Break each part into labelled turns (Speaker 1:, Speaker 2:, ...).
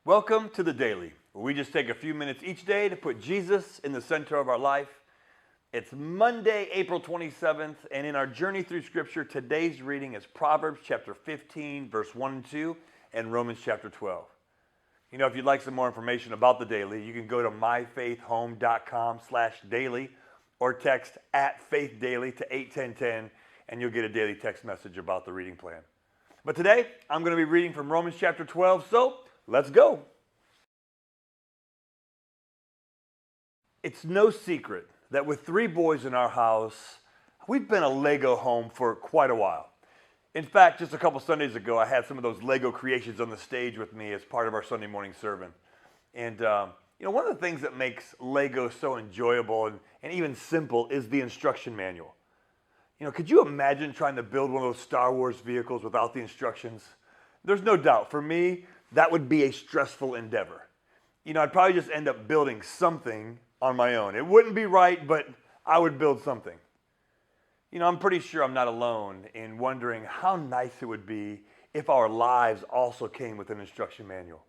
Speaker 1: Welcome to the Daily, where we just take a few minutes each day to put Jesus in the center of our life. It's Monday, April 27th, and in our journey through Scripture, today's reading is Proverbs chapter 15, verse 1 and 2, and Romans chapter 12. You know, if you'd like some more information about the Daily, you can go to myfaithhome.com/daily or text @faithdaily to 81010, and you'll get a daily text message about the reading plan. But today, I'm going to be reading from Romans chapter 12, so let's go. It's no secret that with 3 boys in our house, we've been a Lego home for quite a while. In fact, just a couple Sundays ago, I had some of those Lego creations on the stage with me as part of our Sunday morning sermon. And, one of the things that makes Lego so enjoyable and even simple is the instruction manual. Could you imagine trying to build one of those Star Wars vehicles without the instructions? There's no doubt, for me, that would be a stressful endeavor. I'd probably just end up building something on my own. It wouldn't be right, but I would build something. I'm pretty sure I'm not alone in wondering how nice it would be if our lives also came with an instruction manual.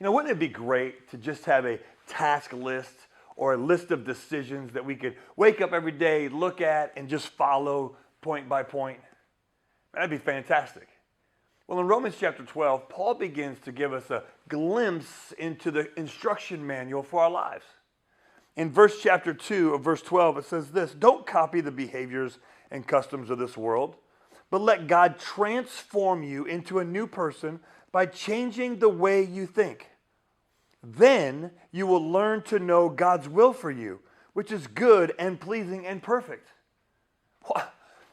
Speaker 1: Wouldn't it be great to just have a task list or a list of decisions that we could wake up every day, look at, and just follow point by point? That'd be fantastic. Well, in Romans chapter 12, Paul begins to give us a glimpse into the instruction manual for our lives. In chapter 2 of verse 12, it says this: "Don't copy the behaviors and customs of this world, but let God transform you into a new person by changing the way you think. Then you will learn to know God's will for you, which is good and pleasing and perfect."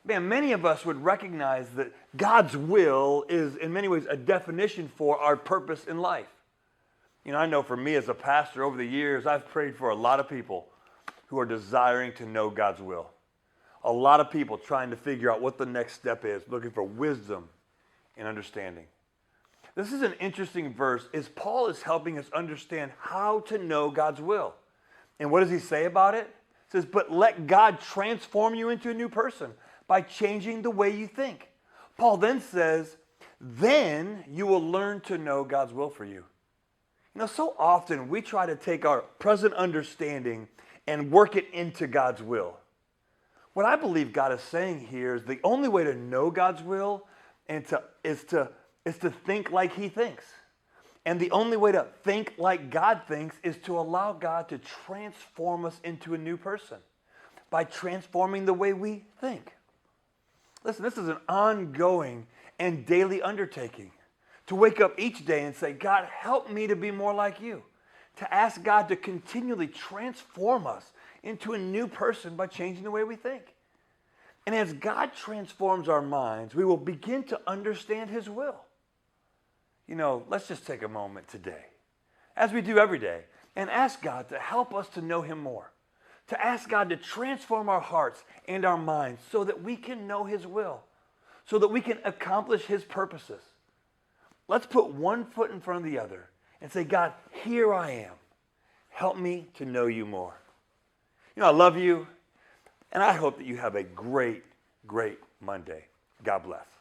Speaker 1: Man, many of us would recognize that God's will is in many ways a definition for our purpose in life. I know for me as a pastor over the years, I've prayed for a lot of people who are desiring to know God's will. A lot of people trying to figure out what the next step is, looking for wisdom and understanding. This is an interesting verse as Paul is helping us understand how to know God's will. And what does he say about it? He says, "But let God transform you into a new person by changing the way you think." Paul then says, "Then you will learn to know God's will for you." So often we try to take our present understanding and work it into God's will. What I believe God is saying here is the only way to know God's will is to think like He thinks. And the only way to think like God thinks is to allow God to transform us into a new person by transforming the way we think. Listen, this is an ongoing and daily undertaking. To wake up each day and say, "God, help me to be more like you." To ask God to continually transform us into a new person by changing the way we think. And as God transforms our minds, we will begin to understand His will. Let's just take a moment today, as we do every day, and ask God to help us to know Him more. To ask God to transform our hearts and our minds so that we can know His will, so that we can accomplish His purposes. Let's put one foot in front of the other and say, "God, here I am. Help me to know you more." I love you, and I hope that you have a great, great Monday. God bless.